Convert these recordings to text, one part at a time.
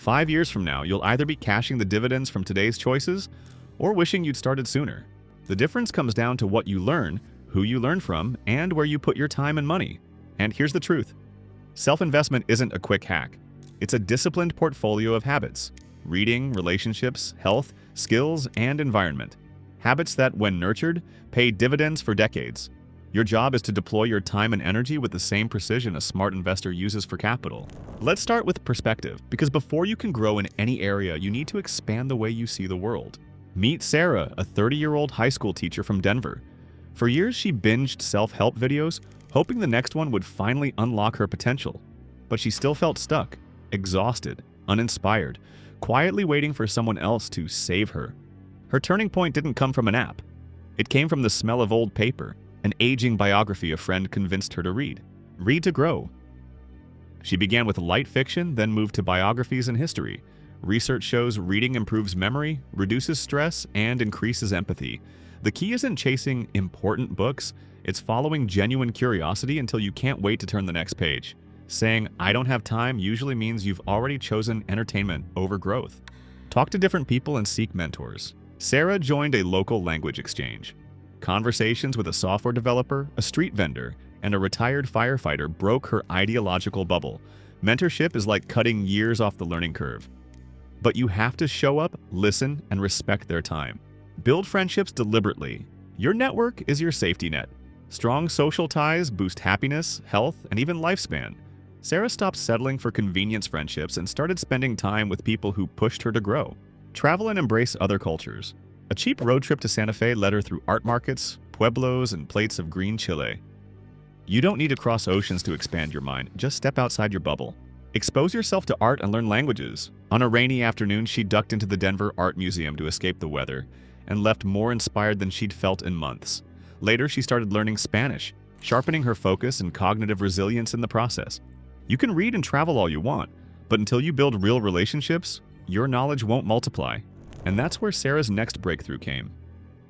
5 years from now, you'll either be cashing the dividends from today's choices or wishing you'd started sooner. The difference comes down to what you learn, who you learn from, and where you put your time and money. And here's the truth. Self-investment isn't a quick hack. It's a disciplined portfolio of habits: reading, relationships, health, skills, and environment. Habits that, when nurtured, pay dividends for decades. Your job is to deploy your time and energy with the same precision a smart investor uses for capital. Let's start with perspective, because before you can grow in any area, you need to expand the way you see the world. Meet Sarah, a 30-year-old high school teacher from Denver. For years, she binged self-help videos, hoping the next one would finally unlock her potential. But she still felt stuck, exhausted, uninspired, quietly waiting for someone else to save her. Her turning point didn't come from an app. It came from the smell of old paper, an aging biography a friend convinced her to read. Read to grow. She began with light fiction, then moved to biographies and history. Research shows reading improves memory, reduces stress, and increases empathy. The key isn't chasing important books, it's following genuine curiosity until you can't wait to turn the next page. Saying, "I don't have time" usually means you've already chosen entertainment over growth. Talk to different people and seek mentors. Sarah joined a local language exchange. Conversations with a software developer, a street vendor, and a retired firefighter broke her ideological bubble. Mentorship is like cutting years off the learning curve. But you have to show up, listen, and respect their time. Build friendships deliberately. Your network is your safety net. Strong social ties boost happiness, health, and even lifespan. Sarah stopped settling for convenience friendships and started spending time with people who pushed her to grow. Travel and embrace other cultures. A cheap road trip to Santa Fe led her through art markets, pueblos, and plates of green chile. You don't need to cross oceans to expand your mind, just step outside your bubble. Expose yourself to art and learn languages. On a rainy afternoon, she ducked into the Denver Art Museum to escape the weather, and left more inspired than she'd felt in months. Later, she started learning Spanish, sharpening her focus and cognitive resilience in the process. You can read and travel all you want, but until you build real relationships, your knowledge won't multiply. And that's where Sarah's next breakthrough came.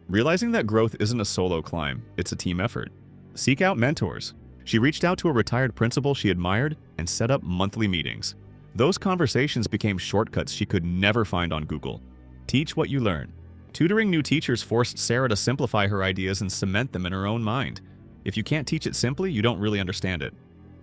Realizing that growth isn't a solo climb, it's a team effort. Seek out mentors. She reached out to a retired principal she admired and set up monthly meetings. Those conversations became shortcuts she could never find on Google. Teach what you learn. Tutoring new teachers forced Sarah to simplify her ideas and cement them in her own mind. If you can't teach it simply, you don't really understand it.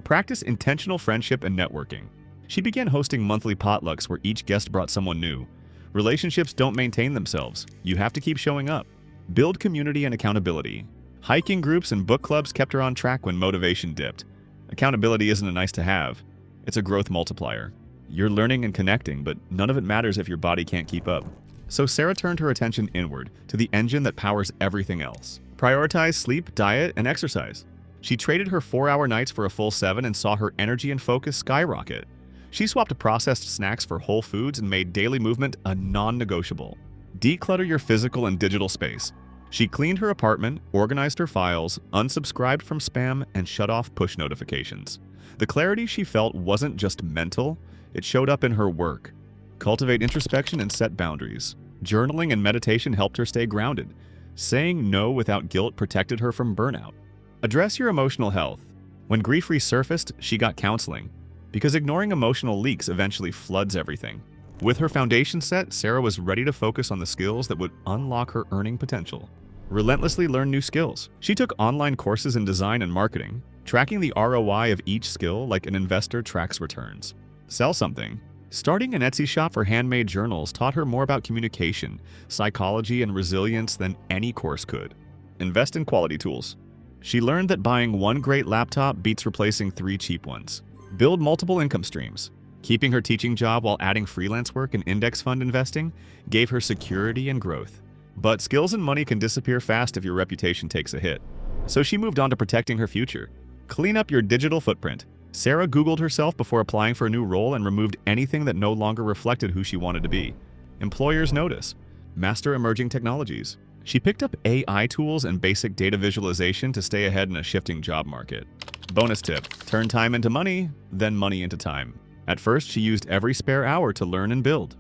Practice intentional friendship and networking. She began hosting monthly potlucks where each guest brought someone new. Relationships don't maintain themselves. You have to keep showing up. Build community and accountability. Hiking groups and book clubs kept her on track when motivation dipped. Accountability isn't a nice to have. It's a growth multiplier. You're learning and connecting, but none of it matters if your body can't keep up. So Sarah turned her attention inward, to the engine that powers everything else. Prioritize sleep, diet, and exercise. She traded her 4-hour nights for a full 7 and saw her energy and focus skyrocket. She swapped processed snacks for whole foods and made daily movement a non-negotiable. Declutter your physical and digital space. She cleaned her apartment, organized her files, unsubscribed from spam, and shut off push notifications. The clarity she felt wasn't just mental, it showed up in her work. Cultivate introspection and set boundaries. Journaling and meditation helped her stay grounded. Saying no without guilt protected her from burnout. Address your emotional health. When grief resurfaced, she got counseling, because ignoring emotional leaks eventually floods everything. With her foundation set, Sarah was ready to focus on the skills that would unlock her earning potential. Relentlessly learn new skills. She took online courses in design and marketing, tracking the ROI of each skill like an investor tracks returns. Sell something. Starting an Etsy shop for handmade journals taught her more about communication, psychology, and resilience than any course could. Invest in quality tools. She learned that buying one great laptop beats replacing 3 cheap ones. Build multiple income streams. Keeping her teaching job while adding freelance work and index fund investing gave her security and growth. But skills and money can disappear fast if your reputation takes a hit. So she moved on to protecting her future. Clean up your digital footprint. Sarah Googled herself before applying for a new role and removed anything that no longer reflected who she wanted to be. Employers notice. Master emerging technologies. She picked up AI tools and basic data visualization to stay ahead in a shifting job market. Bonus tip: turn time into money, then money into time. At first, she used every spare hour to learn and build.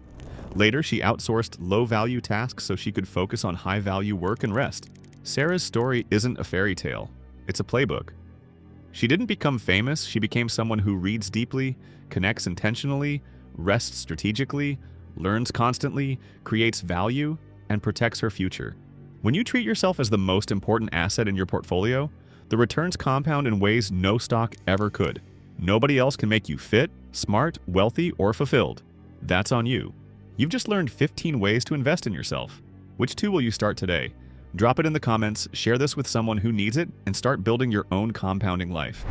Later, she outsourced low-value tasks so she could focus on high-value work and rest. Sarah's story isn't a fairy tale. It's a playbook. She didn't become famous, she became someone who reads deeply, connects intentionally, rests strategically, learns constantly, creates value, and protects her future. When you treat yourself as the most important asset in your portfolio, the returns compound in ways no stock ever could. Nobody else can make you fit, smart, wealthy, or fulfilled. That's on you. You've just learned 15 ways to invest in yourself. Which 2 will you start today? Drop it in the comments, share this with someone who needs it, and start building your own compounding life.